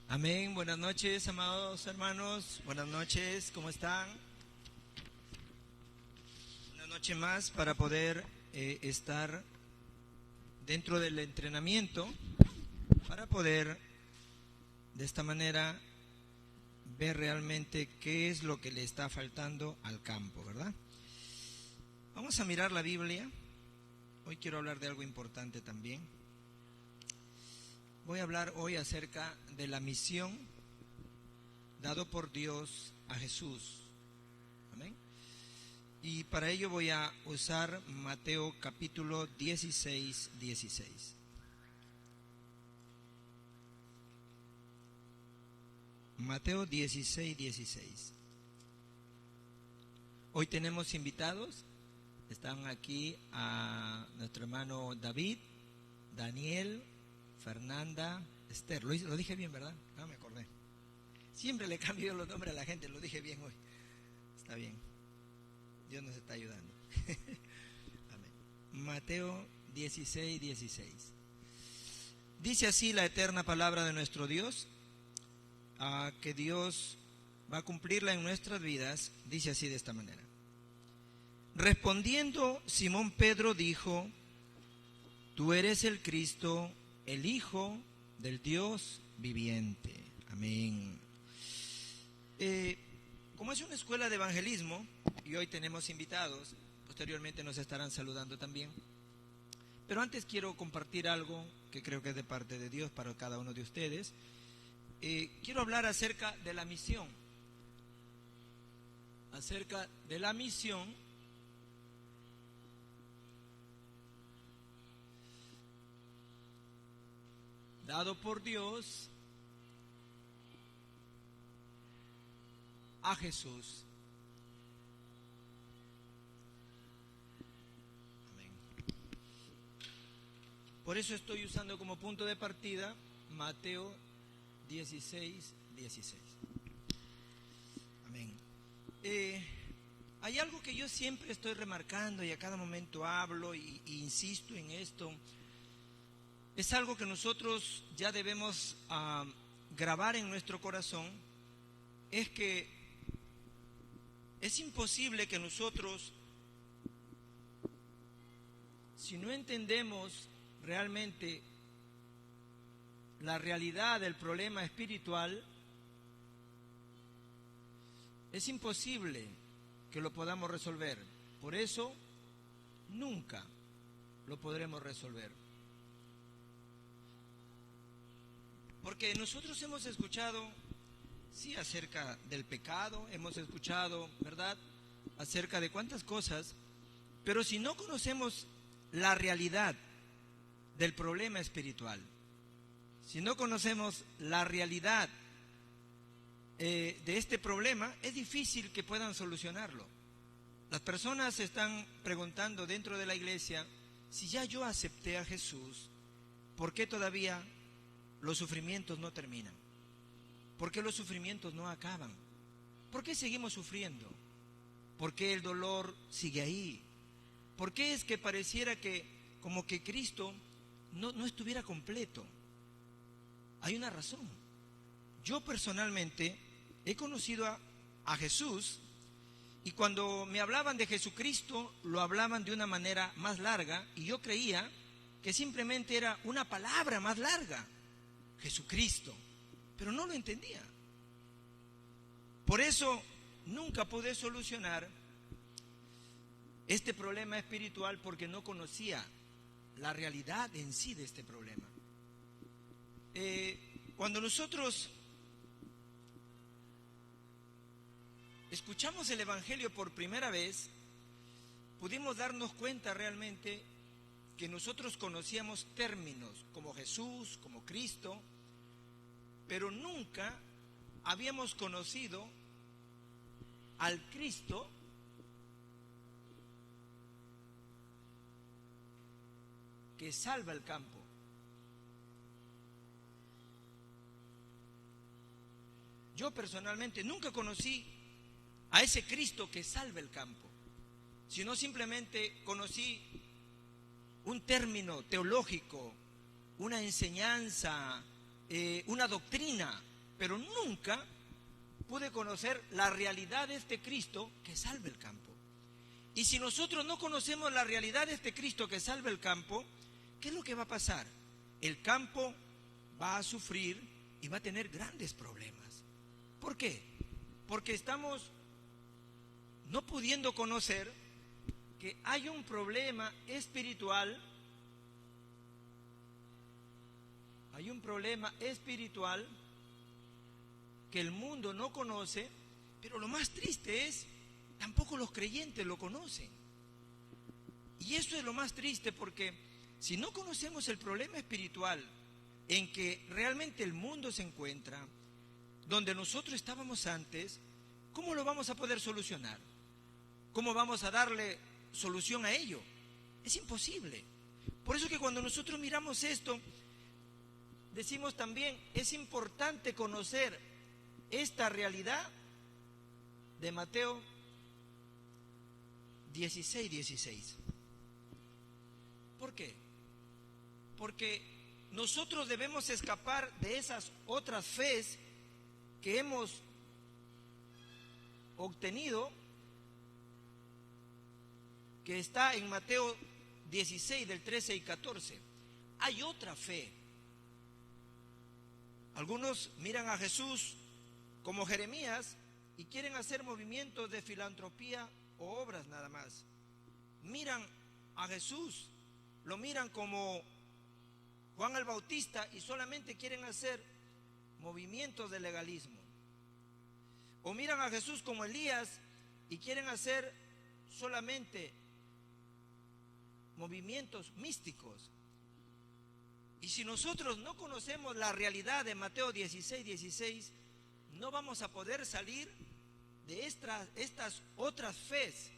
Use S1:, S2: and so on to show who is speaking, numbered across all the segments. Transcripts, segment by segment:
S1: Amén. Buenas noches, amados hermanos. Buenas noches, ¿cómo están? Una noche más para poder estar dentro del entrenamiento, para poder de esta manera ver realmente qué es lo que le está faltando al campo, ¿verdad? Vamos a mirar la Biblia. Hoy quiero hablar de algo importante también. Voy a hablar hoy acerca de la misión dado por Dios a Jesús. Amén. Y para ello voy a usar Mateo capítulo 16. Mateo 16. Hoy tenemos invitados. Están aquí a nuestro hermano David, Daniel, Fernanda, Esther. Lo dije bien, ¿verdad? No me acordé. Siempre le cambio los nombres a la gente. Lo dije bien hoy. Está bien. Dios nos está ayudando. Amén. Mateo 16. Dice así la eterna palabra de nuestro Dios, que Dios va a cumplirla en nuestras vidas. Dice así de esta manera. Respondiendo Simón Pedro dijo: Tú eres el Cristo, el Hijo del Dios viviente. Amén. Como es una escuela de evangelismo y hoy tenemos invitados, posteriormente nos estarán saludando también. Pero antes quiero compartir algo que creo que es de parte de Dios para cada uno de ustedes. Quiero hablar acerca de la misión. Acerca de la misión dado por Dios a Jesús. Amén. Por eso estoy usando como punto de partida Mateo 16. Amén. Hay algo que yo siempre estoy remarcando y a cada momento hablo y insisto en esto. Es algo que nosotros ya debemos grabar en nuestro corazón. Es que es imposible que nosotros, si no entendemos realmente la realidad del problema espiritual, es imposible que lo podamos resolver. Por eso, nunca lo podremos resolver. Porque nosotros hemos escuchado, sí, acerca del pecado, hemos escuchado, ¿verdad?, acerca de cuántas cosas, pero si no conocemos la realidad del problema espiritual, si no conocemos la realidad de este problema, es difícil que puedan solucionarlo. Las personas se están preguntando dentro de la iglesia: si ya yo acepté a Jesús, ¿por qué todavía los sufrimientos no terminan? ¿Por qué los sufrimientos no acaban? ¿Por qué seguimos sufriendo? ¿Por qué el dolor sigue ahí? ¿Por qué es que pareciera que como que Cristo no estuviera completo? Hay una razón. Yo personalmente he conocido a Jesús, y cuando me hablaban de Jesucristo lo hablaban de una manera más larga, y yo creía que simplemente era una palabra más larga, Jesucristo, pero no lo entendía. Por eso nunca pude solucionar este problema espiritual, porque no conocía la realidad en sí de este problema. Cuando nosotros escuchamos el Evangelio por primera vez, pudimos darnos cuenta realmente que nosotros conocíamos términos como Jesús, como Cristo, pero nunca habíamos conocido al Cristo que salva el campo. Yo personalmente nunca conocí a ese Cristo que salva el campo, sino simplemente conocí un término teológico, una enseñanza, una doctrina pero nunca pude conocer la realidad de este Cristo que salva el campo. Y si nosotros no conocemos la realidad de este Cristo que salva el campo, ¿qué es lo que va a pasar? El campo va a sufrir y va a tener grandes problemas. ¿Por qué? Porque estamos no pudiendo conocer que hay un problema espiritual, que el mundo no conoce, pero lo más triste es, tampoco los creyentes lo conocen. Y eso es lo más triste, porque si no conocemos el problema espiritual en que realmente el mundo se encuentra, donde nosotros estábamos antes, ¿cómo lo vamos a poder solucionar? ¿Cómo vamos a darle solución a ello? Es imposible. Por eso que cuando nosotros miramos esto, decimos también, es importante conocer esta realidad de Mateo 16:16. ¿Por qué? Porque nosotros debemos escapar de esas otras fes que hemos obtenido, que está en Mateo 16 del 13 y 14. Hay otra fe. Algunos miran a Jesús como Jeremías y quieren hacer movimientos de filantropía o obras nada más. Miran a Jesús, lo miran como Juan el Bautista y solamente quieren hacer movimientos de legalismo. O miran a Jesús como Elías y quieren hacer solamente movimientos místicos. Y si nosotros no conocemos la realidad de Mateo 16:16, no vamos a poder salir de estas otras fes,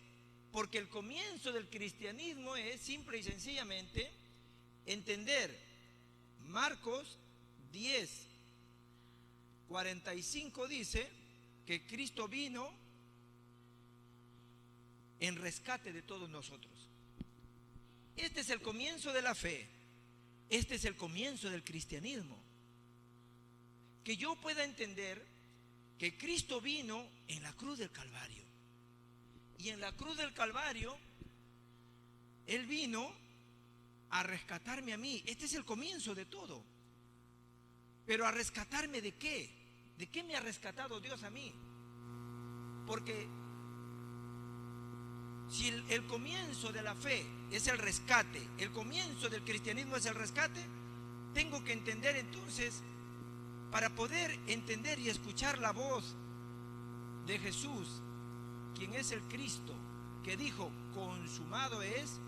S1: porque el comienzo del cristianismo es simple y sencillamente entender Marcos 10:45 dice que Cristo vino en rescate de todos nosotros. Este es el comienzo de la fe. Este es el comienzo del cristianismo. Que yo pueda entender que Cristo vino en la cruz del Calvario. Y en la cruz del Calvario, Él vino a rescatarme a mí. Este es el comienzo de todo. Pero ¿a rescatarme de qué? ¿De qué me ha rescatado Dios a mí? Porque si el comienzo de la fe es el rescate, el comienzo del cristianismo es el rescate, tengo que entender entonces, para poder entender y escuchar la voz de Jesús, quien es el Cristo, que dijo, consumado es,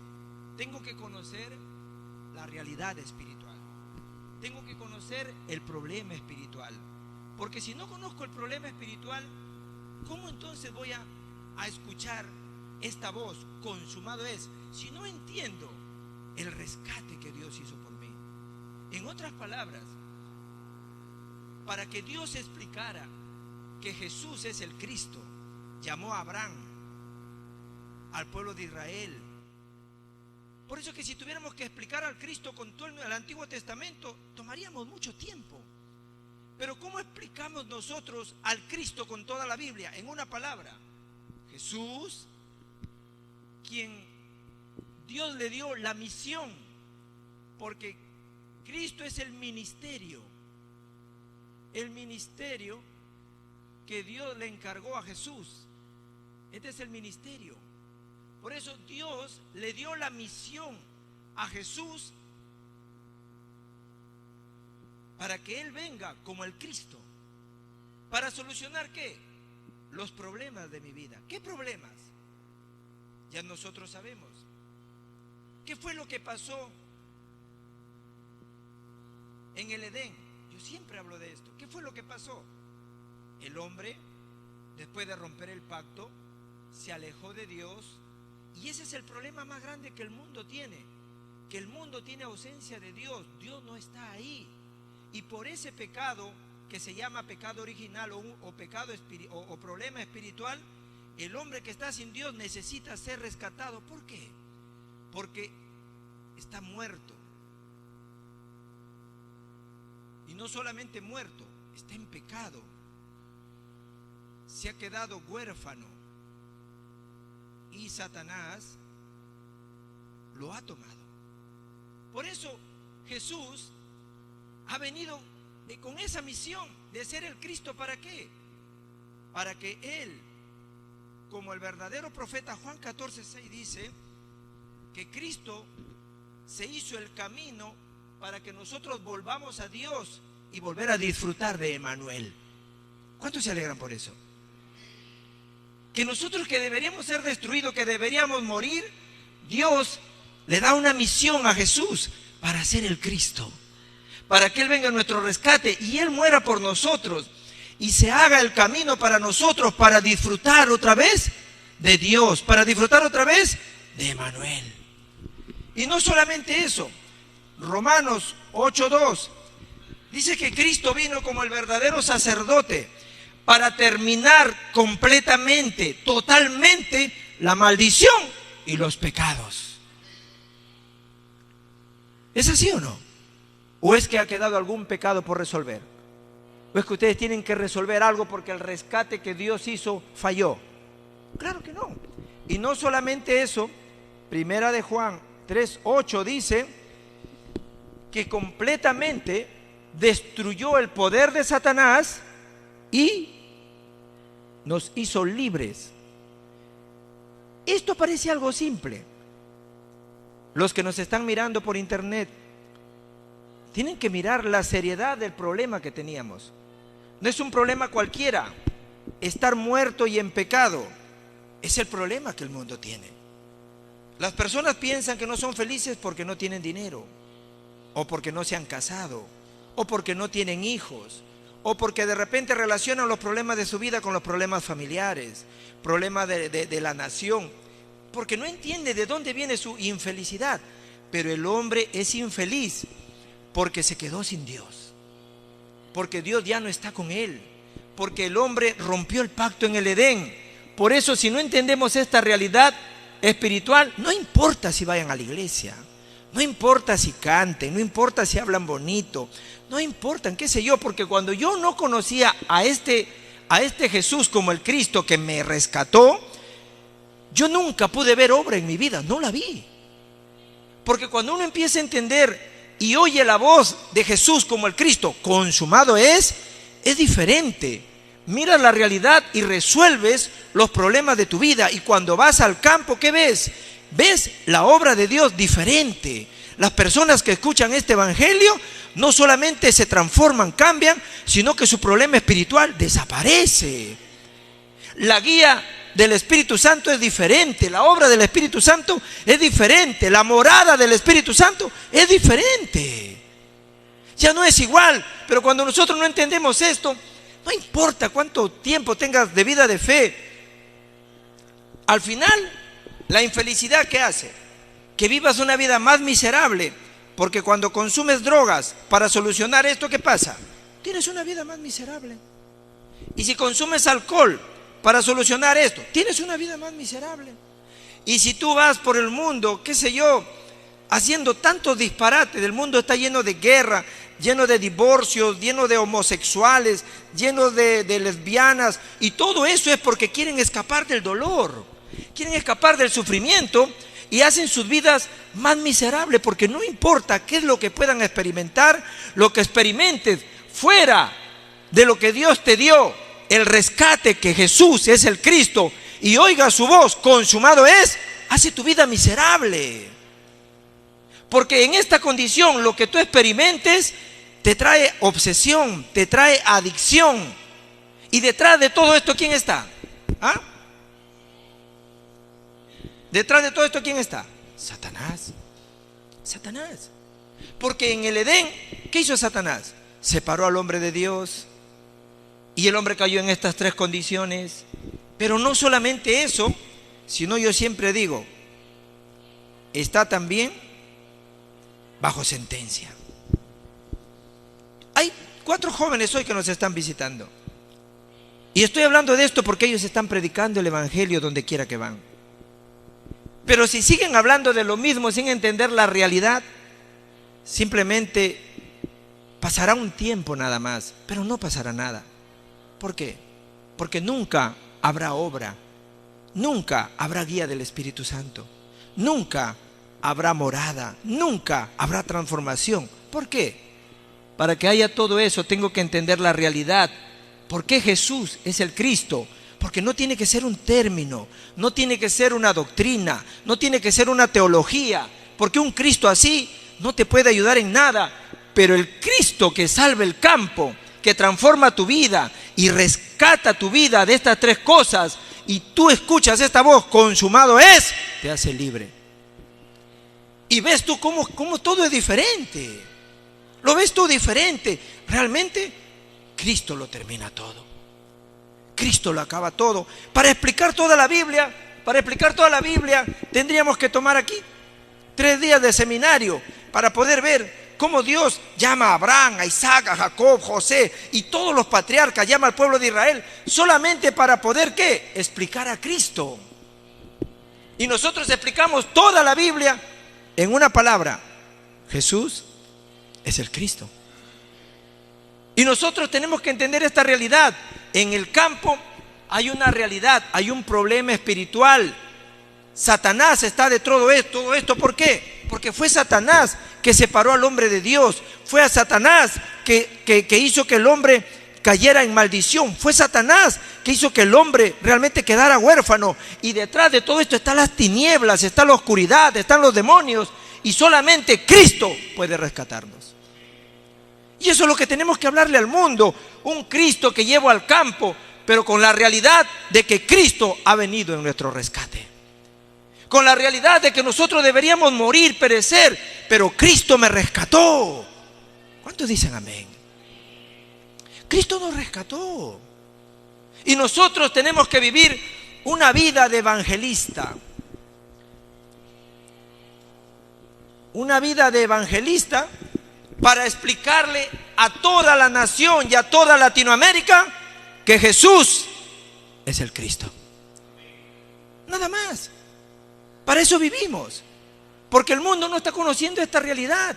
S1: tengo que conocer la realidad espiritual. Tengo que conocer el problema espiritual. Porque si no conozco el problema espiritual, ¿cómo entonces voy a escuchar esta voz, consumado es, si no entiendo el rescate que Dios hizo por mí? En otras palabras, para que Dios explicara que Jesús es el Cristo, llamó a Abraham, al pueblo de Israel. Por eso que si tuviéramos que explicar al Cristo con todo el Antiguo Testamento, tomaríamos mucho tiempo. Pero ¿cómo explicamos nosotros al Cristo con toda la Biblia? En una palabra, Jesús, quien Dios le dio la misión, porque Cristo es el ministerio que Dios le encargó a Jesús. Este es el ministerio. Por eso Dios le dio la misión a Jesús para que Él venga como el Cristo. ¿Para solucionar qué? Los problemas de mi vida. ¿Qué problemas? Ya nosotros sabemos. ¿Qué fue lo que pasó en el Edén? Yo siempre hablo de esto. ¿Qué fue lo que pasó? El hombre, después de romper el pacto, se alejó de Dios. Y ese es el problema más grande que el mundo tiene. Que el mundo tiene ausencia de Dios. Dios no está ahí. Y por ese pecado que se llama pecado original o problema espiritual, el hombre que está sin Dios necesita ser rescatado. ¿Por qué? Porque está muerto. Y no solamente muerto, está en pecado, se ha quedado huérfano y Satanás lo ha tomado. Por eso Jesús ha venido con esa misión de ser el Cristo. ¿Para qué? Para que Él, como el verdadero profeta Juan 14:6 dice, que Cristo se hizo el camino para que nosotros volvamos a Dios y volver a disfrutar de Emmanuel. ¿Cuántos se alegran por eso? Que nosotros, que deberíamos ser destruidos, que deberíamos morir, Dios le da una misión a Jesús para ser el Cristo, para que Él venga a nuestro rescate y Él muera por nosotros y se haga el camino para nosotros, para disfrutar otra vez de Dios, para disfrutar otra vez de Emmanuel. Y no solamente eso, Romanos 8:2 dice que Cristo vino como el verdadero sacerdote para terminar completamente, totalmente la maldición y los pecados. ¿Es así o no? ¿O es que ha quedado algún pecado por resolver? ¿O es que ustedes tienen que resolver algo porque el rescate que Dios hizo falló? Claro que no. Y no solamente eso, Primera de Juan 3:8 dice que completamente destruyó el poder de Satanás y nos hizo libres. Esto parece algo simple. Los que nos están mirando por internet tienen que mirar la seriedad del problema que teníamos. No es un problema cualquiera. Estar muerto y en pecado es el problema que el mundo tiene. Las personas piensan que no son felices porque no tienen dinero, o porque no se han casado, o porque no tienen hijos, o porque de repente relacionan los problemas de su vida con los problemas familiares, problemas de la nación, porque no entiende de dónde viene su infelicidad. Pero el hombre es infeliz porque se quedó sin Dios, porque Dios ya no está con él, porque el hombre rompió el pacto en el Edén. Por eso, si no entendemos esta realidad espiritual, no importa si vayan a la iglesia, no importa si canten, no importa si hablan bonito, no importa, qué sé yo, porque cuando yo no conocía a este Jesús como el Cristo que me rescató, yo nunca pude ver obra en mi vida, no la vi. Porque cuando uno empieza a entender y oye la voz de Jesús como el Cristo consumado es diferente. Mira la realidad y resuelves los problemas de tu vida. Y cuando vas al campo, ¿qué ves? Ves la obra de Dios diferente. Las personas que escuchan este evangelio no solamente se transforman, cambian, sino que su problema espiritual desaparece. La guía del Espíritu Santo es diferente, la obra del Espíritu Santo es diferente, la morada del Espíritu Santo es diferente. Ya no es igual. Pero cuando nosotros no entendemos esto, no importa cuánto tiempo tengas de vida de fe, al final la infelicidad que hace que vivas una vida más miserable, porque cuando consumes drogas para solucionar esto, ¿qué pasa? Tienes una vida más miserable. Y si consumes alcohol para solucionar esto, tienes una vida más miserable. Y si tú vas por el mundo, qué sé yo, haciendo tantos disparates, el mundo está lleno de guerra, lleno de divorcios, lleno de homosexuales, lleno de lesbianas, y todo eso es porque quieren escapar del dolor, quieren escapar del sufrimiento y hacen sus vidas más miserables, porque no importa qué es lo que puedan experimentar, lo que experimentes fuera de lo que Dios te dio, el rescate que Jesús es el Cristo, y oiga su voz, consumado es, hace tu vida miserable. Porque en esta condición lo que tú experimentes te trae obsesión, te trae adicción. Y detrás de todo esto, ¿quién está? ¿Ah? Detrás de todo esto, ¿quién está? Satanás. Satanás. Porque en el Edén, ¿qué hizo Satanás? Separó al hombre de Dios. Y el hombre cayó en estas tres condiciones. Pero no solamente eso, sino yo siempre digo, está también bajo sentencia. Hay 4 jóvenes hoy que nos están visitando. Y estoy hablando de esto porque ellos están predicando el evangelio donde quiera que van. Pero si siguen hablando de lo mismo sin entender la realidad, simplemente Pasará un tiempo nada más, pero no pasará nada. ¿Por qué? Porque nunca habrá obra, nunca habrá guía del Espíritu Santo, nunca habrá morada, nunca habrá transformación. ¿Por qué? Para que haya todo eso tengo que entender la realidad. ¿Por qué Jesús es el Cristo? Porque no tiene que ser un término, no tiene que ser una doctrina, no tiene que ser una teología, porque un Cristo así no te puede ayudar en nada. Pero el Cristo que salva el campo, que transforma tu vida y rescata tu vida de estas tres cosas, y tú escuchas esta voz, consumado es, te hace libre. Y ves tú cómo todo es diferente. Lo ves tú diferente. Realmente Cristo lo termina todo. Cristo lo acaba todo. Para explicar toda la Biblia, tendríamos que tomar aquí 3 días de seminario para poder ver cómo Dios llama a Abraham, a Isaac, a Jacob, José y todos los patriarcas, llama al pueblo de Israel, solamente para poder, ¿qué? Explicar a Cristo. Y nosotros explicamos toda la Biblia en una palabra: Jesús es el Cristo. Y nosotros tenemos que entender esta realidad. En el campo hay una realidad, hay un problema espiritual. Satanás está detrás de todo esto. ¿Por qué? Porque fue Satanás que separó al hombre de Dios. Fue a Satanás que hizo que el hombre cayera en maldición. Fue Satanás que hizo que el hombre realmente quedara huérfano. Y detrás de todo esto están las tinieblas, está la oscuridad, están los demonios. Y solamente Cristo puede rescatarnos. Y eso es lo que tenemos que hablarle al mundo. Un Cristo que lleva al campo, pero con la realidad de que Cristo ha venido en nuestro rescate. Con la realidad de que nosotros deberíamos morir, perecer, pero Cristo me rescató. ¿Cuántos dicen amén? Cristo nos rescató. Y nosotros tenemos que vivir una vida de evangelista. Una vida de evangelista para explicarle a toda la nación y a toda Latinoamérica que Jesús es el Cristo. Nada más. Para eso vivimos, porque el mundo no está conociendo esta realidad.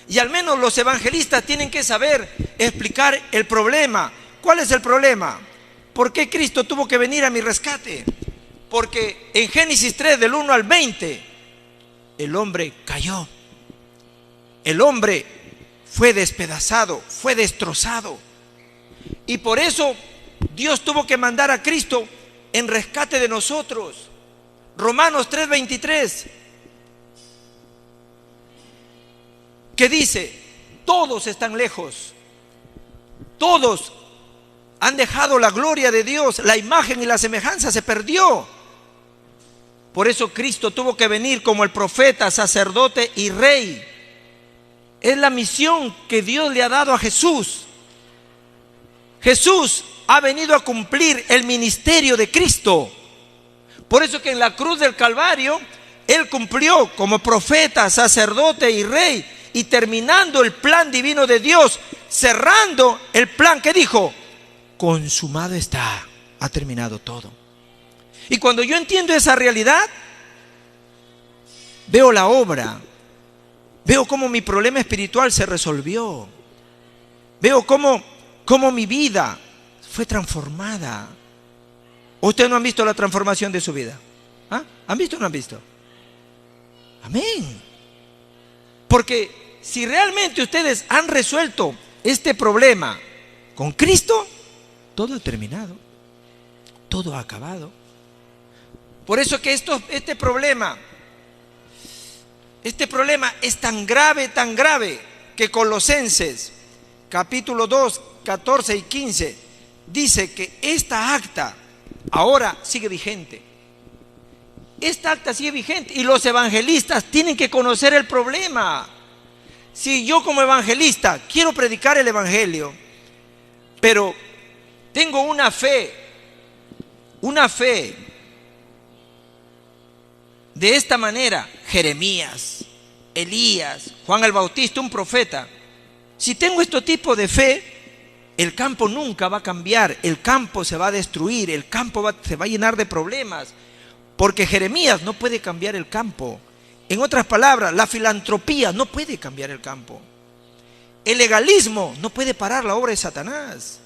S1: Y al menos los evangelistas tienen que saber explicar el problema. ¿Cuál es el problema? ¿Por qué Cristo tuvo que venir a mi rescate? Porque en Génesis 3, del 1 al 20, el hombre cayó. El hombre fue despedazado, fue destrozado. Y por eso Dios tuvo que mandar a Cristo en rescate de nosotros. Romanos 3:23, que dice: todos están lejos, todos han dejado la gloria de Dios, la imagen y la semejanza se perdió. Por eso Cristo tuvo que venir como el profeta, sacerdote y rey. Es la misión que Dios le ha dado a Jesús. Jesús ha venido a cumplir el ministerio de Cristo. Por eso que en la cruz del Calvario Él cumplió como profeta, sacerdote y rey, y terminando el plan divino de Dios, cerrando el plan que dijo: consumado está, ha terminado todo. Y cuando yo entiendo esa realidad, veo la obra, veo cómo mi problema espiritual se resolvió, veo cómo mi vida fue transformada. ¿Ustedes no han visto la transformación de su vida? ¿Ah? ¿Han visto o no han visto? Amén. Porque si realmente ustedes han resuelto este problema con Cristo, todo ha terminado, todo ha acabado. Por eso que este problema es tan grave, que Colosenses capítulo 2, 14 y 15 dice que esta acta ahora sigue vigente. Esta acta sigue vigente y los evangelistas tienen que conocer el problema. Si yo como evangelista quiero predicar el evangelio, pero tengo una fe de esta manera: Jeremías, Elías, Juan el Bautista, un profeta. Si tengo este tipo de fe, el campo nunca va a cambiar, el campo se va a destruir, el campo se va a llenar de problemas, porque Jeremías no puede cambiar el campo. En otras palabras, la filantropía no puede cambiar el campo. el legalismo no puede parar la obra de Satanás.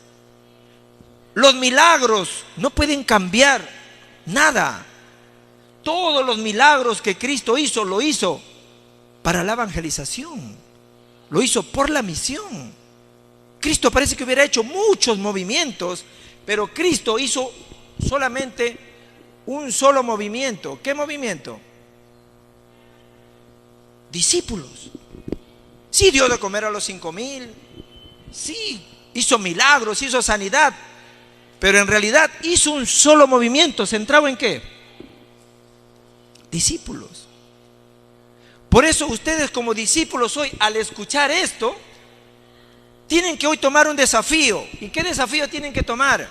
S1: Los milagros no pueden cambiar nada. Todos los milagros que Cristo hizo, lo hizo para la evangelización. Lo hizo por la misión. Cristo parece que hubiera hecho muchos movimientos, pero Cristo hizo solamente un solo movimiento. ¿Qué movimiento? Discípulos. Sí, dio de comer a los 5,000. Sí, hizo milagros, hizo sanidad. Pero en realidad hizo un solo movimiento. ¿Centrado en qué? Discípulos. Por eso ustedes como discípulos hoy, al escuchar esto, tienen que hoy tomar un desafío. ¿Y qué desafío tienen que tomar?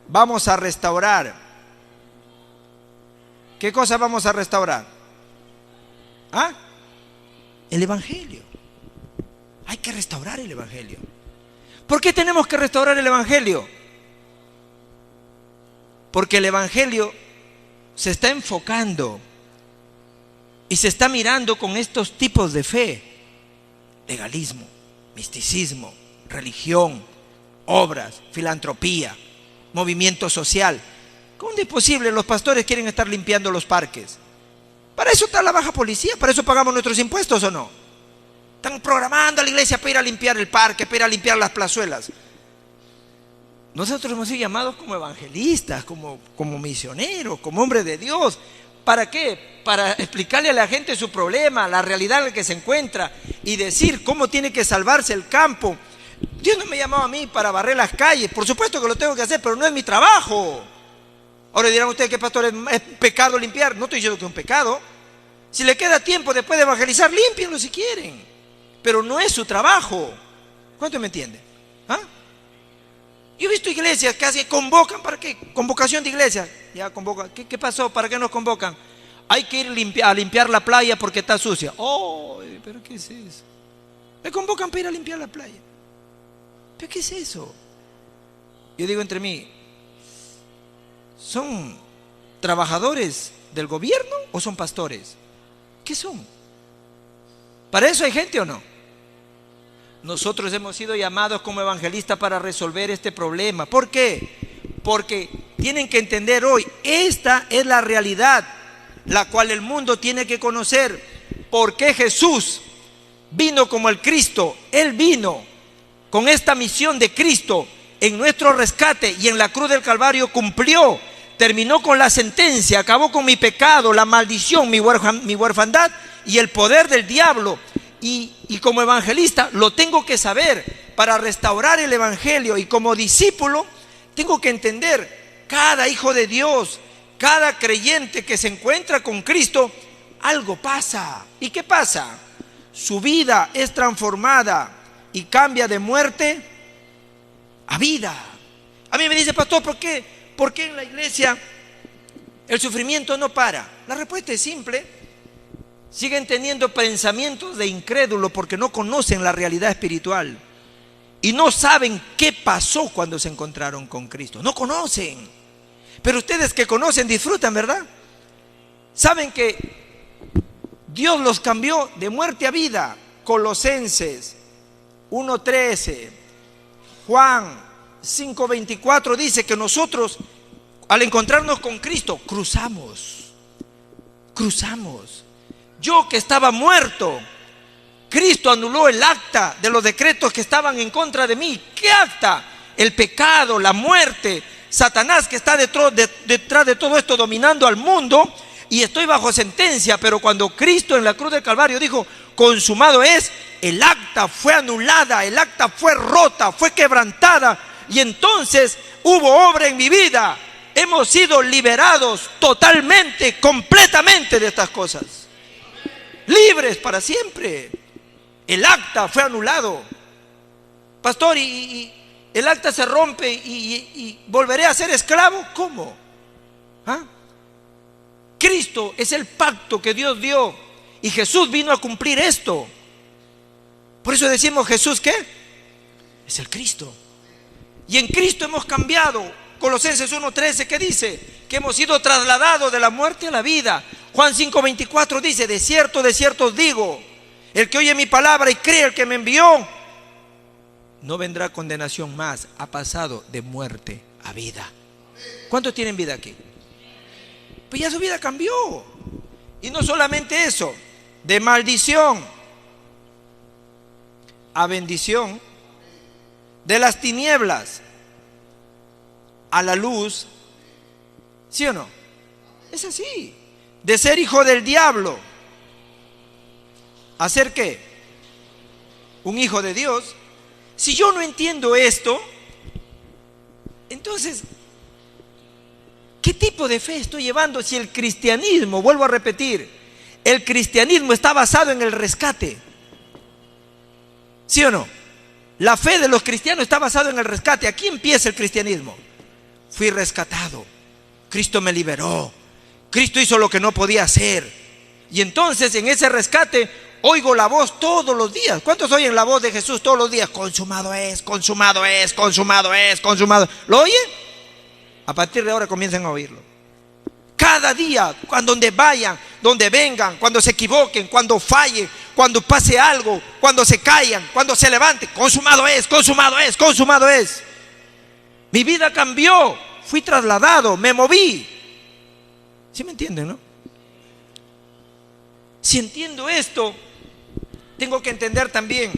S1: Vamos a restaurar. ¿Qué cosa vamos a restaurar? ¿Ah? El Evangelio. Hay que restaurar el Evangelio. ¿Por qué tenemos que restaurar el Evangelio? Porque el Evangelio se está enfocando y se está mirando con estos tipos de fe: legalismo, misticismo, religión, obras, filantropía, movimiento social. ¿Cómo es posible? Los pastores quieren estar limpiando los parques. Para eso está la baja policía, para eso pagamos nuestros impuestos, ¿o no? Están programando a la iglesia para ir a limpiar el parque, para ir a limpiar las plazuelas. Nosotros hemos sido llamados como evangelistas, como misioneros, como hombres de Dios. ¿Para qué? Para explicarle a la gente su problema, la realidad en la que se encuentra y decir cómo tiene que salvarse el campo. Dios no me llamó a mí para barrer las calles. Por supuesto que lo tengo que hacer, pero no es mi trabajo. Ahora dirán ustedes que, pastor, es pecado limpiar. No estoy diciendo que es un pecado. Si le queda tiempo después de evangelizar, límpienlo si quieren. Pero no es su trabajo. ¿Cuánto me entiende? ¿Ah? Yo he visto iglesias que hacen, convocan. ¿Para qué? Convocación de iglesias. Ya convocan. ¿Qué pasó? ¿Para qué nos convocan? Hay que ir a limpiar la playa porque está sucia. Oh, ¿pero qué es eso? Me convocan para ir a limpiar la playa. ¿Pero qué es eso? Yo digo entre mí, ¿son trabajadores del gobierno o son pastores? ¿Qué son? ¿Para eso hay gente o no? Nosotros hemos sido llamados como evangelistas para resolver este problema. ¿Por qué? Porque tienen que entender hoy, esta es la realidad, la cual el mundo tiene que conocer. ¿Por qué Jesús vino como el Cristo? Él vino con esta misión de Cristo en nuestro rescate y en la cruz del Calvario cumplió, terminó con la sentencia, acabó con mi pecado, la maldición, mi huerfandad y el poder del diablo. Y como evangelista lo tengo que saber para restaurar el evangelio, y como discípulo tengo que entender, cada hijo de Dios, cada creyente que se encuentra con Cristo, algo pasa. ¿Y qué pasa? Su vida es transformada y cambia de muerte a vida. A mí me dice, pastor, ¿por qué en la iglesia el sufrimiento no para? La respuesta es simple. Siguen teniendo pensamientos de incrédulo porque no conocen la realidad espiritual y no saben qué pasó cuando se encontraron con Cristo. No conocen. Pero ustedes que conocen disfrutan, ¿verdad? Saben que Dios los cambió de muerte a vida. Colosenses 1:13, Juan 5:24 dice que nosotros al encontrarnos con Cristo cruzamos. Yo que estaba muerto, Cristo anuló el acta de los decretos que estaban en contra de mí. ¿Qué acta? El pecado, la muerte, Satanás que está detrás de todo esto dominando al mundo, y estoy bajo sentencia. Pero cuando Cristo en la cruz del Calvario dijo, consumado es, el acta fue anulada, el acta fue rota, fue quebrantada, y entonces hubo obra en mi vida. Hemos sido liberados totalmente, completamente de estas cosas. Libres para siempre. El acta fue anulado. Pastor, y el acta se rompe y volveré a ser esclavo. ¿Cómo? ¿Ah? Cristo es el pacto que Dios dio y Jesús vino a cumplir esto. Por eso decimos, ¿Jesús qué? Es el Cristo. Y en Cristo hemos cambiado. Colosenses 1:13, ¿qué dice? Que hemos sido trasladados de la muerte a la vida. Juan 5:24 dice, de cierto os digo, el que oye mi palabra y cree al que me envió, no vendrá condenación más, ha pasado de muerte a vida. ¿Cuántos tienen vida aquí? Pues ya su vida cambió. Y no solamente eso, de maldición a bendición, de las tinieblas a la luz. ¿Sí o no? Es así. De ser hijo del diablo a ser ¿qué? Un hijo de Dios. Si yo no entiendo esto, entonces, ¿qué tipo de fe estoy llevando si el cristianismo, vuelvo a repetir, el cristianismo está basado en el rescate? ¿Sí o no? La fe de los cristianos está basada en el rescate. Aquí empieza el cristianismo. Fui rescatado. Cristo me liberó. Cristo hizo lo que no podía hacer. Y entonces en ese rescate oigo la voz todos los días. ¿Cuántos oyen la voz de Jesús todos los días? Consumado es, consumado es, consumado es, consumado. ¿Lo oyen? A partir de ahora comiencen a oírlo. Cada día, cuando donde vayan, donde vengan, cuando se equivoquen, cuando fallen, cuando pase algo, cuando se caigan, cuando se levanten, consumado es, consumado es, consumado es. Mi vida cambió, fui trasladado, me moví. ¿Sí me entienden, no? Si entiendo esto, tengo que entender también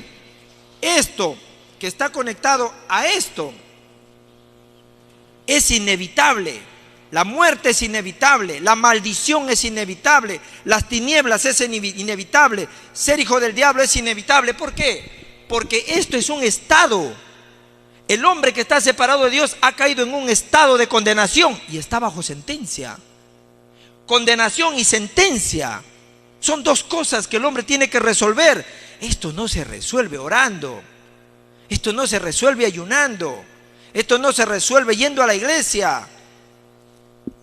S1: esto que está conectado a esto. Es inevitable. La muerte es inevitable, la maldición es inevitable, las tinieblas es inevitable, ser hijo del diablo es inevitable. ¿Por qué? Porque esto es un estado. El hombre que está separado de Dios ha caído en un estado de condenación y está bajo sentencia. Condenación y sentencia son dos cosas que el hombre tiene que resolver. Esto no se resuelve orando, esto no se resuelve ayunando, esto no se resuelve yendo a la iglesia.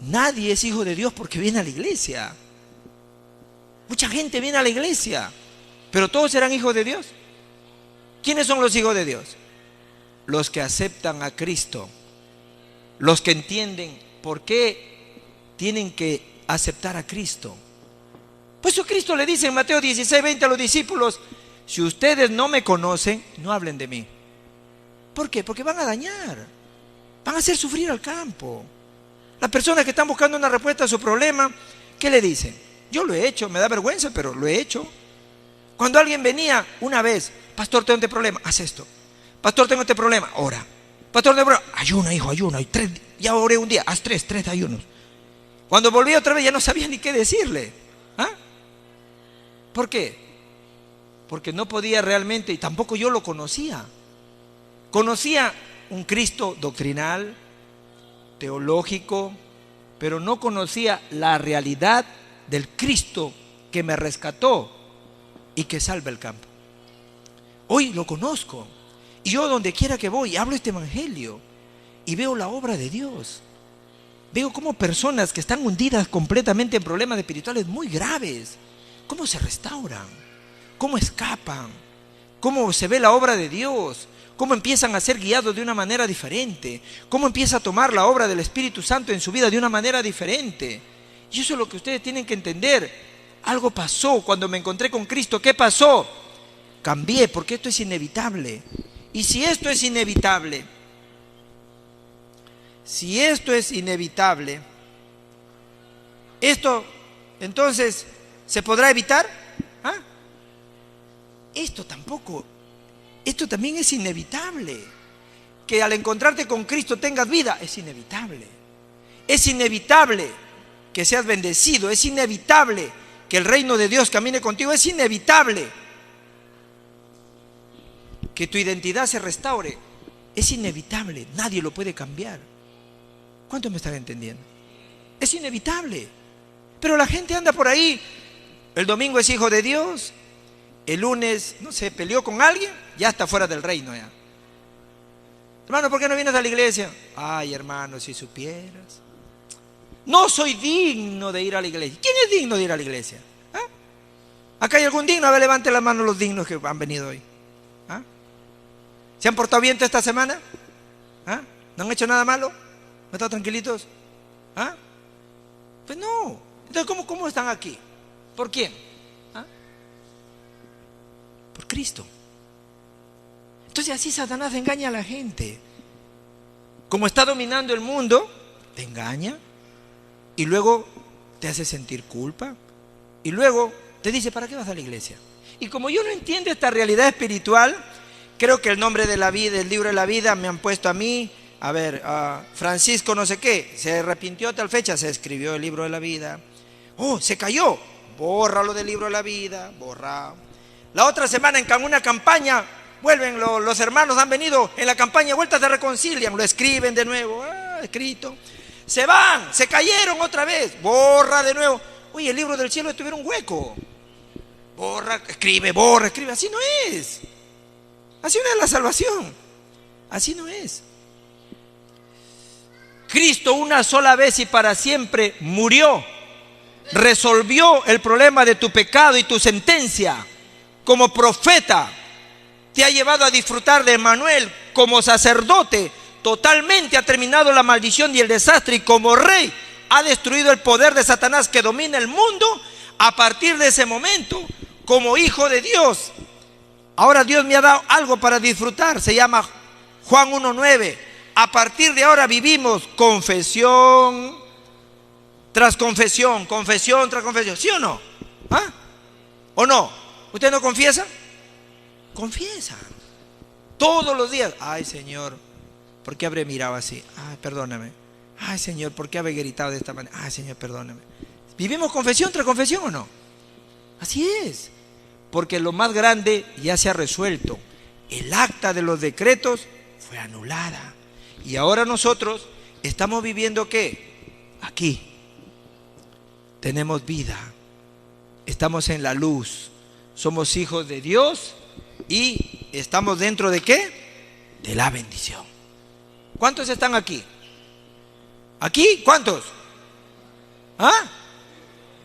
S1: Nadie es hijo de Dios porque viene a la iglesia. Mucha gente viene a la iglesia, pero todos serán hijos de Dios. ¿Quiénes son los hijos de Dios? Los que aceptan a Cristo, los que entienden por qué tienen que aceptar a Cristo. Por eso Cristo le dice en Mateo 16:20 a los discípulos: si ustedes no me conocen, no hablen de mí. ¿Por qué? Porque van a dañar, van a hacer sufrir al campo. Las personas que están buscando una respuesta a su problema, ¿qué le dicen? Yo lo he hecho, me da vergüenza, pero lo he hecho. Cuando alguien venía una vez: pastor, tengo este problema, haz esto. Pastor, tengo este problema, ora. Pastor, tengo este problema, ayuna, hijo, ayuna. Ya oré un día, haz tres ayunos. Cuando volví otra vez ya no sabía ni qué decirle. ¿Ah? ¿Por qué? Porque no podía realmente, y tampoco yo lo conocía. Conocía un Cristo doctrinal, teológico, pero no conocía la realidad del Cristo que me rescató y que salva el campo. Hoy lo conozco y yo donde quiera que voy hablo este evangelio y veo la obra de Dios. Veo cómo personas que están hundidas completamente en problemas espirituales muy graves, cómo se restauran, cómo escapan, cómo se ve la obra de Dios, cómo empiezan a ser guiados de una manera diferente, cómo empieza a tomar la obra del Espíritu Santo en su vida de una manera diferente. Y eso es lo que ustedes tienen que entender. Algo pasó cuando me encontré con Cristo. ¿Qué pasó? Cambié, porque esto es inevitable. Y si esto es inevitable, esto entonces ¿se podrá evitar? ¿Ah? Esto también es inevitable. Que al encontrarte con Cristo tengas vida, es inevitable. Es inevitable que seas bendecido, es inevitable que el reino de Dios camine contigo, es inevitable que tu identidad se restaure, es inevitable, nadie lo puede cambiar. ¿Cuántos me están entendiendo? Es inevitable. Pero la gente anda por ahí, el domingo es hijo de Dios, el lunes, no sé, peleó con alguien, ya está fuera del reino ya. Hermano, ¿por qué no vienes a la iglesia? Ay, hermano, si supieras. No soy digno de ir a la iglesia. ¿Quién es digno de ir a la iglesia? ¿Ah? ¿Acá hay algún digno? A ver, levante la mano los dignos que han venido hoy. ¿Ah? ¿Se han portado bien toda esta semana? ¿Ah? ¿No han hecho nada malo? ¿No están tranquilitos? ¿Ah? Pues no. Entonces, ¿cómo están aquí? ¿Por quién? ¿Ah? Por Cristo. Entonces así Satanás engaña a la gente. Como está dominando el mundo, te engaña y luego te hace sentir culpa y luego te dice, ¿para qué vas a la iglesia? Y como yo no entiendo esta realidad espiritual, creo que el nombre de la vida, el libro de la vida, me han puesto a mí, a ver, Francisco no sé qué, se arrepintió a tal fecha, se escribió el libro de la vida. Oh, se cayó, bórralo del libro de la vida, borra. La otra semana en una campaña, vuelven los hermanos, han venido en la campaña, vueltas se reconcilian, lo escriben de nuevo, escrito. Se van, se cayeron otra vez, borra de nuevo. Oye, el libro del cielo tuviera un hueco. Borra, escribe, así no es. Así no es la salvación. Así no es. Cristo una sola vez y para siempre murió. Resolvió el problema de tu pecado y tu sentencia. Como profeta, te ha llevado a disfrutar de Emmanuel. Como sacerdote, totalmente ha terminado la maldición y el desastre. Y como rey, ha destruido el poder de Satanás que domina el mundo. A partir de ese momento, como hijo de Dios, ahora Dios me ha dado algo para disfrutar. Se llama Juan 1:9. A partir de ahora vivimos confesión tras confesión, confesión tras confesión. ¿Sí o no? ¿Ah? ¿O no? ¿Usted no confiesa? Confiesa. Todos los días. Ay, Señor, ¿por qué habré mirado así? Ay, perdóname. Ay, Señor, ¿por qué habré gritado de esta manera? Ay, Señor, perdóname. ¿Vivimos confesión tras confesión o no? Así es. Porque lo más grande ya se ha resuelto. El acta de los decretos fue anulada. Y ahora nosotros estamos viviendo ¿qué? Aquí. Tenemos vida. Estamos en la luz. Somos hijos de Dios y estamos dentro ¿de qué? De la bendición. ¿Cuántos están aquí? ¿Aquí? ¿Cuántos? ¿Ah?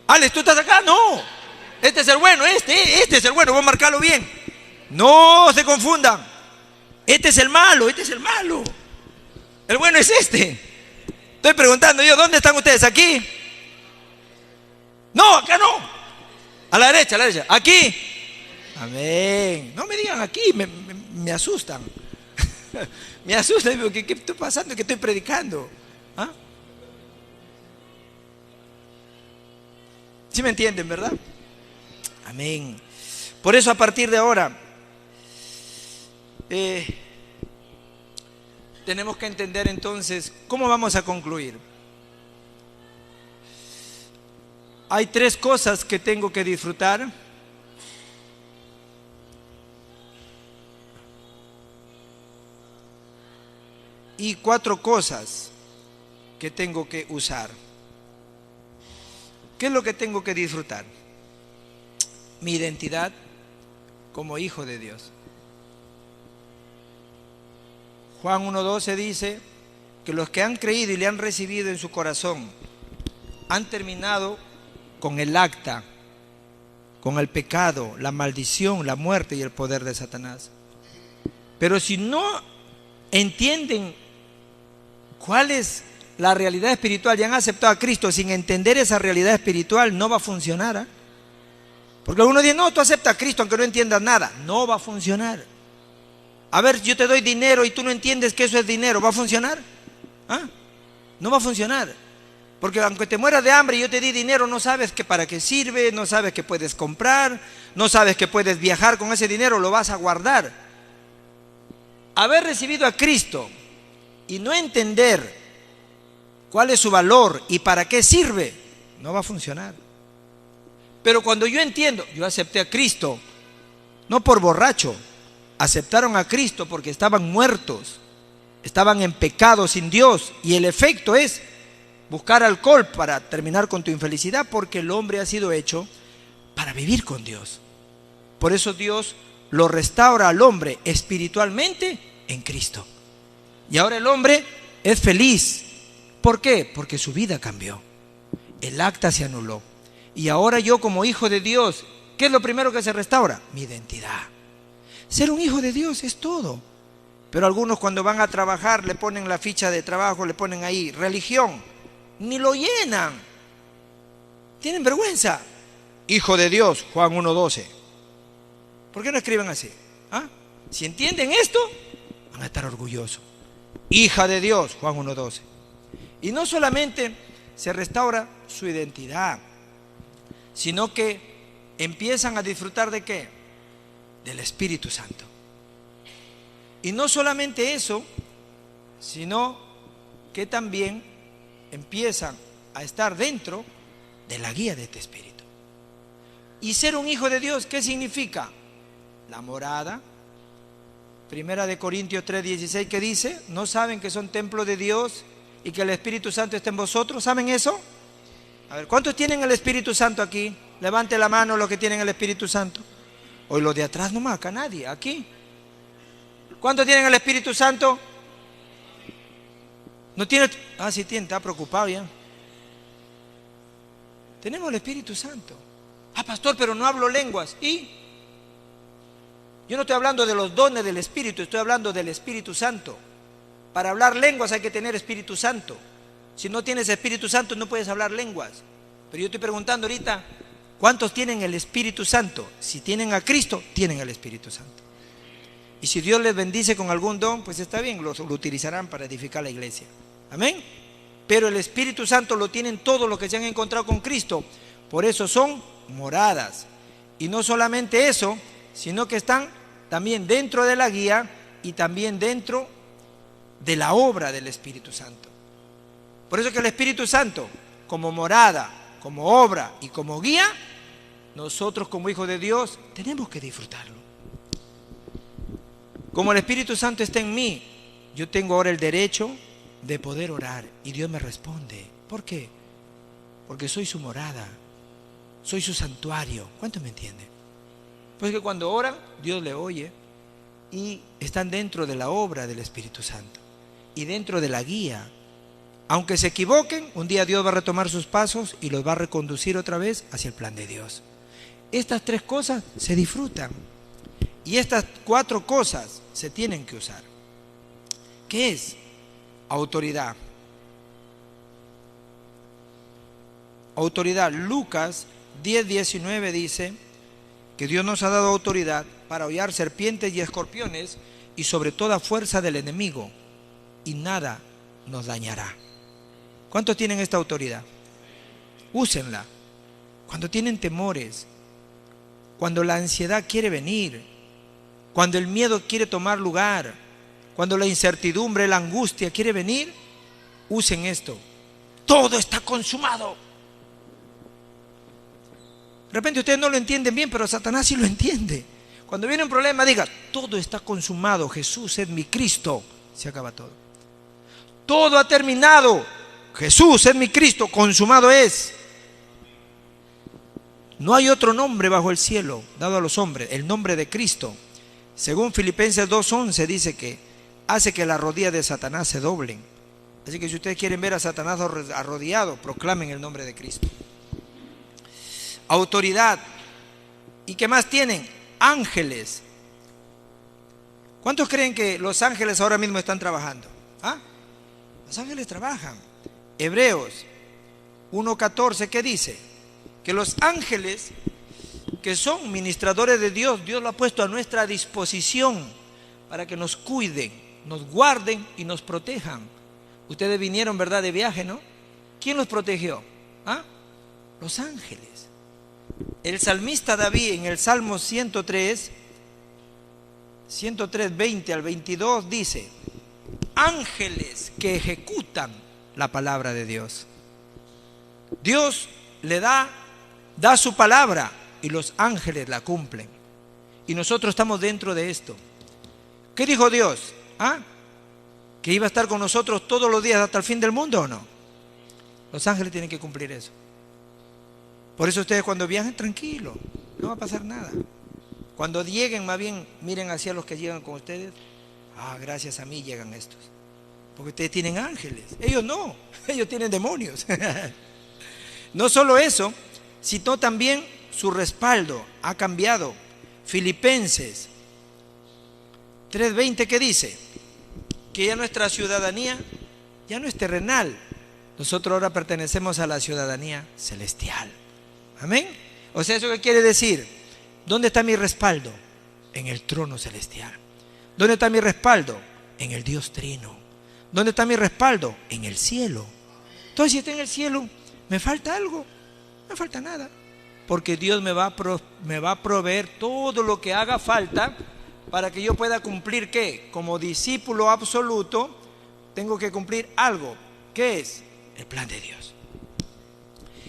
S1: Alex, ¿tú estás acá? No. Este es el bueno, este es el bueno, vos marcarlo bien. No se confundan. Este es el malo, este es el malo. El bueno es este. Estoy preguntando yo, ¿dónde están ustedes? ¿Aquí? No, acá no. A la derecha, a la derecha. ¿Aquí? Amén. No me digan aquí, me asustan. Me asustan, digo, ¿qué está pasando? ¿Qué estoy predicando? ¿Ah? ¿Sí me entienden, verdad? Amén. Por eso a partir de ahora tenemos que entender entonces cómo vamos a concluir. Hay 3 cosas que tengo que disfrutar. Y 4 cosas que tengo que usar. ¿Qué es lo que tengo que disfrutar? Mi identidad como hijo de Dios. Juan 1:12 dice que los que han creído y le han recibido en su corazón han terminado con el acta, con el pecado, la maldición, la muerte y el poder de Satanás. Pero si no entienden cuál es la realidad espiritual y han aceptado a Cristo sin entender esa realidad espiritual, no va a funcionar. ¿Eh? Porque algunos dicen, no, tú aceptas a Cristo aunque no entiendas nada. No va a funcionar. A ver, yo te doy dinero y tú no entiendes que eso es dinero, ¿va a funcionar? ¿Ah? No va a funcionar. Porque aunque te mueras de hambre y yo te di dinero, no sabes que para qué sirve, no sabes que puedes comprar, no sabes que puedes viajar con ese dinero, lo vas a guardar. Haber recibido a Cristo y no entender cuál es su valor y para qué sirve, no va a funcionar. Pero cuando yo entiendo, yo acepté a Cristo, no por borracho, aceptaron a Cristo porque estaban muertos, estaban en pecado sin Dios, y el efecto es buscar alcohol para terminar con tu infelicidad, porque el hombre ha sido hecho para vivir con Dios. Por eso Dios lo restaura al hombre espiritualmente en Cristo. Y ahora el hombre es feliz. ¿Por qué? Porque su vida cambió. El acta se anuló. Y ahora yo como hijo de Dios, ¿qué es lo primero que se restaura? Mi identidad. Ser un hijo de Dios es todo. Pero algunos cuando van a trabajar le ponen la ficha de trabajo, le ponen ahí religión. Ni lo llenan. Tienen vergüenza. Hijo de Dios, Juan 1:12. ¿Por qué no escriben así? ¿Ah? Si entienden esto, van a estar orgullosos. Hija de Dios, Juan 1:12. Y no solamente se restaura su identidad, sino que empiezan a disfrutar ¿de qué? Del Espíritu Santo. Y no solamente eso, sino que también empiezan a estar dentro de la guía de este Espíritu. Y ser un hijo de Dios, ¿qué significa? La morada. Primera de Corintios 3:16, que dice, ¿no saben que son templo de Dios y que el Espíritu Santo está en vosotros? ¿Saben eso? A ver, ¿cuántos tienen el Espíritu Santo aquí? Levante la mano los que tienen el Espíritu Santo. Hoy los de atrás nomás, acá nadie, aquí. ¿Cuántos tienen el Espíritu Santo? ¿No tiene? Ah, sí tiene, está preocupado ya. Tenemos el Espíritu Santo. Ah, pastor, pero no hablo lenguas. ¿Y? Yo no estoy hablando de los dones del Espíritu, estoy hablando del Espíritu Santo. Para hablar lenguas hay que tener Espíritu Santo. Si no tienes Espíritu Santo no puedes hablar lenguas. Pero yo estoy preguntando ahorita, ¿cuántos tienen el Espíritu Santo? Si tienen a Cristo, tienen el Espíritu Santo. Y si Dios les bendice con algún don, pues está bien, lo utilizarán para edificar la iglesia. Amén. Pero el Espíritu Santo lo tienen todos los que se han encontrado con Cristo. Por eso son moradas. Y no solamente eso, sino que están también dentro de la guía y también dentro de la obra del Espíritu Santo. Por eso que el Espíritu Santo, como morada, como obra y como guía, nosotros como hijos de Dios tenemos que disfrutarlo. Como el Espíritu Santo está en mí, yo tengo ahora el derecho de poder orar y Dios me responde. ¿Por qué? Porque soy su morada, soy su santuario. ¿Cuántos me entienden? Pues que cuando oran, Dios le oye y están dentro de la obra del Espíritu Santo y dentro de la guía. Aunque se equivoquen, un día Dios va a retomar sus pasos y los va a reconducir otra vez hacia el plan de Dios. Estas tres cosas se disfrutan y estas cuatro cosas se tienen que usar. ¿Qué es? Autoridad. Autoridad. Lucas 10:19 dice que Dios nos ha dado autoridad para hollar serpientes y escorpiones y sobre toda fuerza del enemigo, y nada nos dañará. ¿Cuántos tienen esta autoridad? Úsenla. Cuando tienen temores, cuando la ansiedad quiere venir, cuando el miedo quiere tomar lugar, cuando la incertidumbre, la angustia quiere venir, usen esto. Todo está consumado. De repente ustedes no lo entienden bien, pero Satanás sí lo entiende. Cuando viene un problema, diga, todo está consumado, Jesús es mi Cristo. Se acaba todo. Todo ha terminado, Jesús es mi Cristo, consumado es. No hay otro nombre bajo el cielo dado a los hombres, el nombre de Cristo. Según Filipenses 2:11 dice que hace que las rodillas de Satanás se doblen. Así que si ustedes quieren ver a Satanás arrodillado, proclamen el nombre de Cristo. Autoridad. ¿Y qué más tienen? Ángeles. ¿Cuántos creen que los ángeles ahora mismo están trabajando? ¿Ah? Los ángeles trabajan. Hebreos 1:14, ¿qué dice? Que los ángeles que son ministradores de Dios, Dios lo ha puesto a nuestra disposición para que nos cuiden, nos guarden y nos protejan. Ustedes vinieron, ¿verdad?, de viaje, ¿no? ¿Quién los protegió? ¿Ah? Los ángeles. El salmista David en el Salmo 103, 20 al 22 dice, ángeles que ejecutan la palabra de Dios. Dios le da su palabra y los ángeles la cumplen. Y nosotros estamos dentro de esto. ¿Qué dijo Dios? ¿Ah? ¿Que iba a estar con nosotros todos los días hasta el fin del mundo o no? Los ángeles tienen que cumplir eso. Por eso ustedes cuando viajen, tranquilo, no va a pasar nada. Cuando lleguen, más bien, miren hacia los que llegan con ustedes. Ah, gracias a mí llegan estos. Porque ustedes tienen ángeles. Ellos no, ellos tienen demonios. No solo eso, sino también su respaldo ha cambiado. Filipenses 3:20, ¿qué dice? Que ya nuestra ciudadanía ya no es terrenal. Nosotros ahora pertenecemos a la ciudadanía celestial. Amén. O sea, ¿eso qué quiere decir? ¿Dónde está mi respaldo? En el trono celestial. ¿Dónde está mi respaldo? En el Dios Trino. ¿Dónde está mi respaldo? En el cielo. Entonces, si está en el cielo, ¿me falta algo? No me falta nada. Porque Dios me va a proveer todo lo que haga falta para que yo pueda cumplir, ¿qué? Como discípulo absoluto, tengo que cumplir algo. ¿Qué es? El plan de Dios.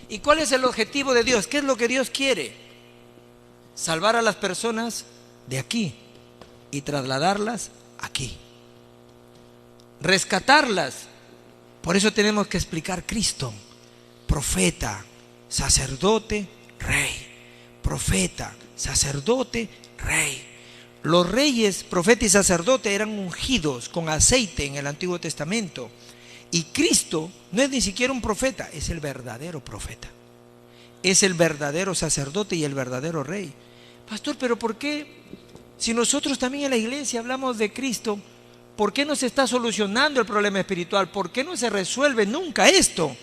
S1: ¿Y cuál es el objetivo de Dios? ¿Qué es lo que Dios quiere? Salvar a las personas de aquí y trasladarlas aquí. Rescatarlas. Por eso tenemos que explicar Cristo. Profeta, sacerdote, rey. Profeta, sacerdote, rey. Los reyes, profeta y sacerdote eran ungidos con aceite en el Antiguo Testamento. Y Cristo no es ni siquiera un profeta, es el verdadero profeta. Es el verdadero sacerdote y el verdadero rey. Pastor, pero ¿por qué? Si nosotros también en la iglesia hablamos de Cristo, ¿por qué no se está solucionando el problema espiritual? ¿Por qué no se resuelve nunca esto?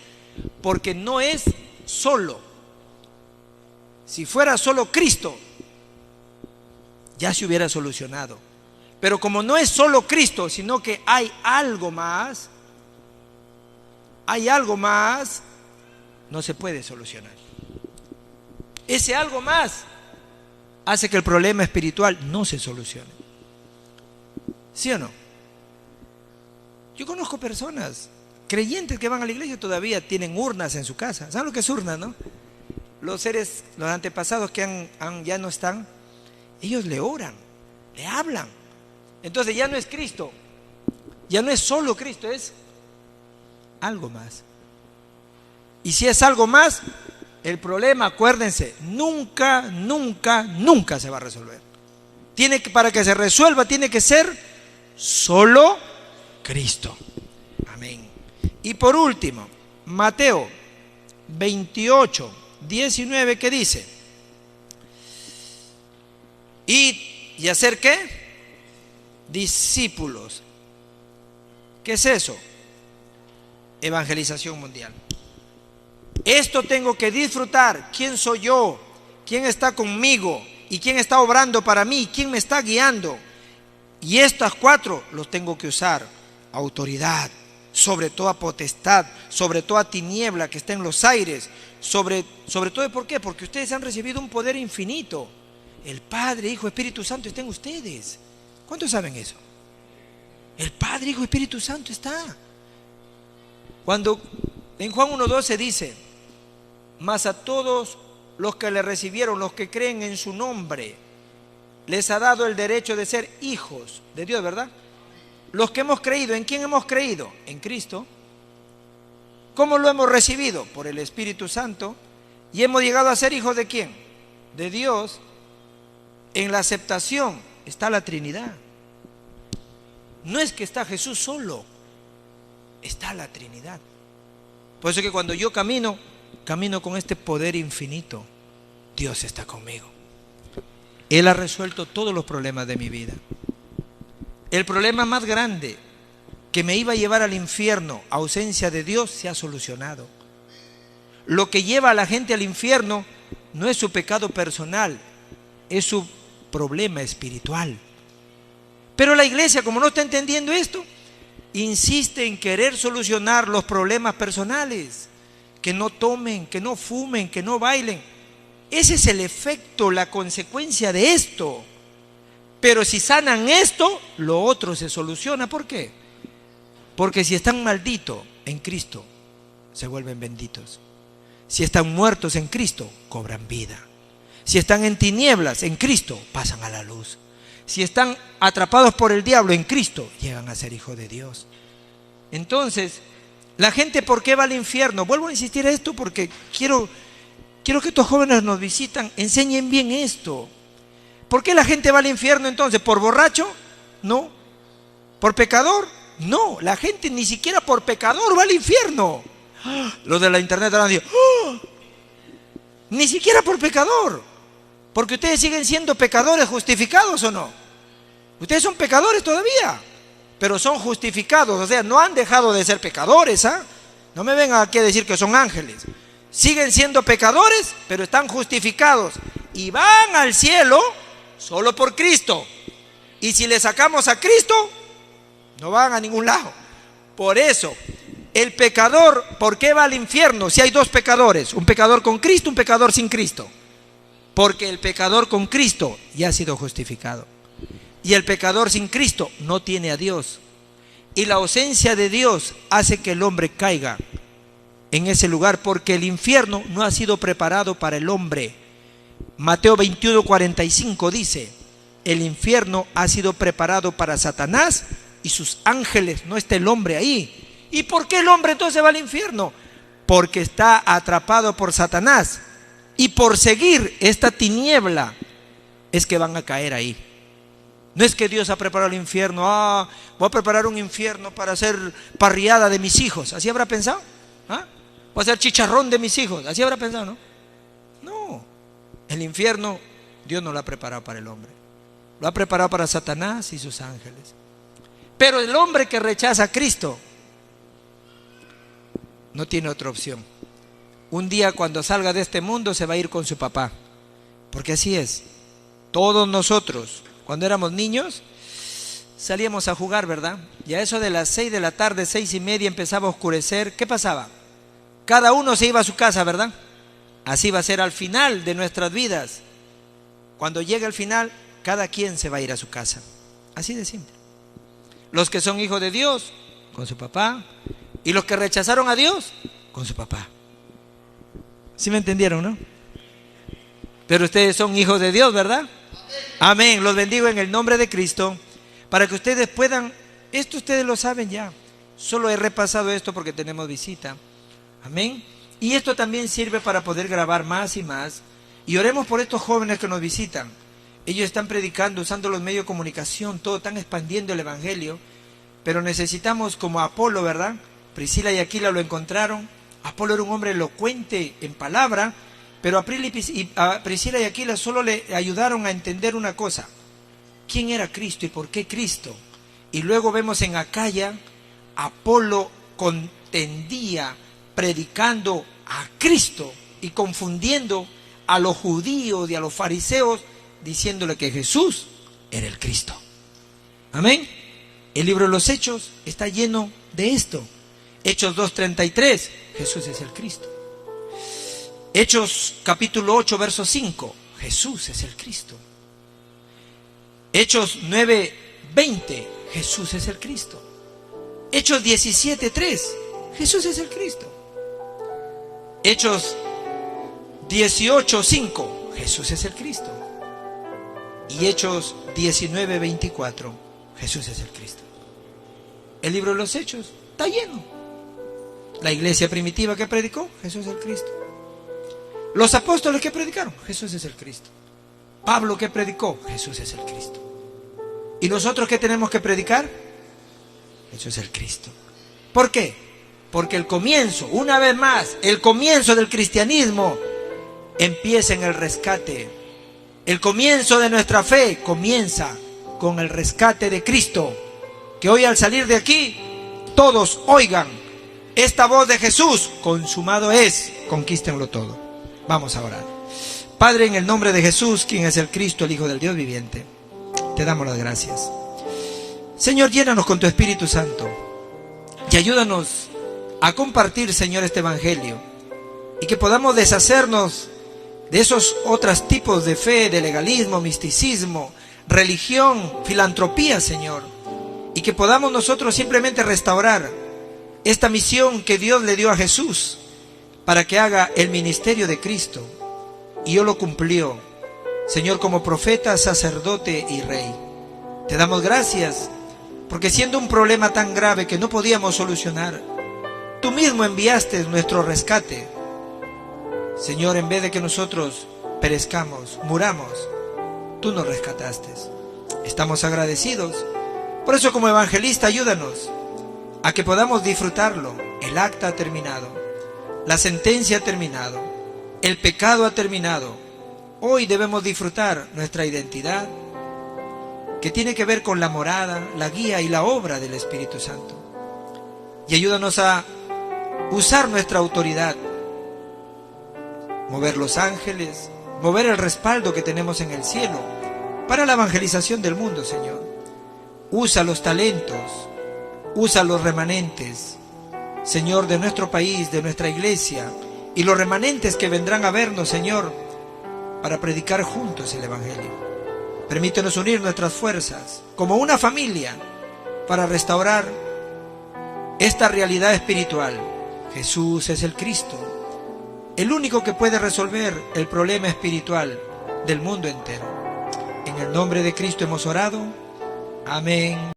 S1: Porque no es solo. Si fuera solo Cristo, ya se hubiera solucionado. Pero como no es solo Cristo, sino que hay algo más, no se puede solucionar. Ese algo más hace que el problema espiritual no se solucione. ¿Sí o no? Yo conozco personas, creyentes que van a la iglesia y todavía tienen urnas en su casa. ¿Saben lo que es urna, no? Los antepasados que ya no están, ellos le oran, le hablan. Entonces ya no es Cristo, ya no es solo Cristo, es algo más. Y si es algo más, el problema, acuérdense, nunca se va a resolver. Para que se resuelva, tiene que ser solo Cristo. Amén. Y por último, Mateo 28, 19, ¿qué dice? ¿Y hacer qué? Discípulos. ¿Qué es eso? Evangelización mundial. Esto tengo que disfrutar. ¿Quién soy yo? ¿Quién está conmigo? ¿Y quién está obrando para mí? ¿Quién me está guiando? Y estas 4 los tengo que usar. Autoridad, sobre toda potestad, sobre toda tiniebla que está en los aires, sobre todo, ¿por qué? Porque ustedes han recibido un poder infinito. El Padre, Hijo, Espíritu Santo está en ustedes. ¿Cuántos saben eso? El Padre, Hijo, Espíritu Santo está. Cuando en Juan 1:12 dice: mas a todos los que le recibieron, los que creen en su nombre, les ha dado el derecho de ser hijos de Dios, ¿verdad? Los que hemos creído, ¿en quién hemos creído? En Cristo. ¿Cómo lo hemos recibido? Por el Espíritu Santo. ¿Y hemos llegado a ser hijos de quién? De Dios. En la aceptación está la Trinidad. No es que está Jesús solo, está la Trinidad. Por eso que cuando yo camino con este poder infinito. Dios está conmigo. Él ha resuelto todos los problemas de mi vida. El problema más grande que me iba a llevar al infierno, ausencia de Dios, se ha solucionado. Lo que lleva a la gente al infierno no es su pecado personal, es su problema espiritual. Pero la iglesia, como no está entendiendo esto, insiste en querer solucionar los problemas personales. Que no tomen, que no fumen, que no bailen. Ese es el efecto, la consecuencia de esto. Pero si sanan esto, lo otro se soluciona. ¿Por qué? Porque si están malditos en Cristo, se vuelven benditos. Si están muertos en Cristo, cobran vida. Si están en tinieblas en Cristo, pasan a la luz. Si están atrapados por el diablo en Cristo, llegan a ser hijos de Dios. Entonces, la gente, ¿por qué va al infierno? Vuelvo a insistir a esto porque quiero que estos jóvenes nos visitan, enseñen bien esto. ¿Por qué la gente va al infierno entonces? ¿Por borracho? No. ¿Por pecador? No. La gente ni siquiera por pecador va al infierno. Los de la internet ahora dicen, ¡oh! Ni siquiera por pecador. Porque ustedes siguen siendo pecadores justificados, ¿o no? Ustedes son pecadores todavía, pero son justificados, o sea, no han dejado de ser pecadores, ¿ah? No me vengan aquí a decir que son ángeles. Siguen siendo pecadores, pero están justificados y van al cielo solo por Cristo. Y si le sacamos a Cristo, no van a ningún lado. Por eso, el pecador, ¿por qué va al infierno? Si hay dos pecadores, un pecador con Cristo, un pecador sin Cristo. Porque el pecador con Cristo ya ha sido justificado. Y el pecador sin Cristo no tiene a Dios. Y la ausencia de Dios hace que el hombre caiga en ese lugar, porque el infierno no ha sido preparado para el hombre. Mateo 21:45 dice: el infierno ha sido preparado para Satanás y sus ángeles, no está el hombre ahí. ¿Y por qué el hombre entonces va al infierno? Porque está atrapado por Satanás, y por seguir esta tiniebla es que van a caer ahí. No es que Dios ha preparado el infierno, voy a preparar un infierno para hacer parrillada de mis hijos, ¿así habrá pensado? Voy a hacer chicharrón de mis hijos, ¿así habrá pensado? No, el infierno Dios no lo ha preparado para el hombre, lo ha preparado para Satanás y sus ángeles. Pero el hombre que rechaza a Cristo no tiene otra opción. Un día cuando salga de este mundo se va a ir con su papá, porque así es. Todos nosotros, cuando éramos niños, salíamos a jugar, ¿verdad? Y a eso de las 6 de la tarde, 6:30, empezaba a oscurecer. ¿Qué pasaba? Cada uno se iba a su casa, ¿verdad? Así va a ser al final de nuestras vidas. Cuando llegue el final, cada quien se va a ir a su casa. Así de simple. Los que son hijos de Dios, con su papá. Y los que rechazaron a Dios, con su papá. ¿Sí me entendieron, no? Pero ustedes son hijos de Dios, ¿verdad? Amén. Los bendigo en el nombre de Cristo, para que ustedes puedan, esto ustedes lo saben ya, solo he repasado esto porque tenemos visita. Amén. Y esto también sirve para poder grabar más y más. Y oremos por estos jóvenes que nos visitan. Ellos están predicando, usando los medios de comunicación, todo, están expandiendo el evangelio. Pero necesitamos, como Apolo, ¿verdad? Priscila y Aquila lo encontraron. Apolo era un hombre elocuente en palabra, pero a Priscila y Aquila solo le ayudaron a entender una cosa: ¿quién era Cristo y por qué Cristo? Y luego vemos en Acaya, Apolo contendía predicando a Cristo y confundiendo a los judíos y a los fariseos, diciéndole que Jesús era el Cristo. Amén. El libro de los Hechos está lleno de esto. Hechos 2:33, Jesús es el Cristo. Hechos capítulo 8, verso 5, Jesús es el Cristo. Hechos 9:20, Jesús es el Cristo. Hechos 17:3, Jesús es el Cristo. Hechos 18:5, Jesús es el Cristo. Y Hechos 19:24, Jesús es el Cristo. El libro de los Hechos está lleno. La iglesia primitiva que predicó, Jesús es el Cristo. Los apóstoles que predicaron, Jesús es el Cristo. Pablo que predicó, Jesús es el Cristo. ¿Y nosotros qué tenemos que predicar? Jesús es el Cristo. ¿Por qué? Porque el comienzo, una vez más, el comienzo del cristianismo empieza en el rescate. El comienzo de nuestra fe comienza con el rescate de Cristo. Que hoy al salir de aquí, todos oigan esta voz de Jesús: consumado es, conquístenlo todo. Vamos a orar. Padre, en el nombre de Jesús, quien es el Cristo, el Hijo del Dios viviente, te damos las gracias. Señor, llénanos con tu Espíritu Santo y ayúdanos a compartir, Señor, este evangelio, y que podamos deshacernos de esos otros tipos de fe, de legalismo, misticismo, religión, filantropía, Señor, y que podamos nosotros simplemente restaurar esta misión que Dios le dio a Jesús para que haga el ministerio de Cristo, y Él lo cumplió, Señor, como profeta, sacerdote y rey. Te damos gracias porque, siendo un problema tan grave que no podíamos solucionar, tú mismo enviaste nuestro rescate. Señor, en vez de que nosotros perezcamos, muramos, tú nos rescataste. Estamos agradecidos. Por eso, como evangelista, ayúdanos a que podamos disfrutarlo. El acta ha terminado, la sentencia ha terminado, el pecado ha terminado. Hoy debemos disfrutar nuestra identidad, que tiene que ver con la morada, la guía y la obra del Espíritu Santo. Y ayúdanos a usar nuestra autoridad, mover los ángeles, mover el respaldo que tenemos en el cielo para la evangelización del mundo, Señor. Usa los talentos, usa los remanentes, Señor, de nuestro país, de nuestra iglesia, y los remanentes que vendrán a vernos, Señor, para predicar juntos el Evangelio. Permítenos unir nuestras fuerzas como una familia para restaurar esta realidad espiritual. Jesús es el Cristo, el único que puede resolver el problema espiritual del mundo entero. En el nombre de Cristo hemos orado. Amén.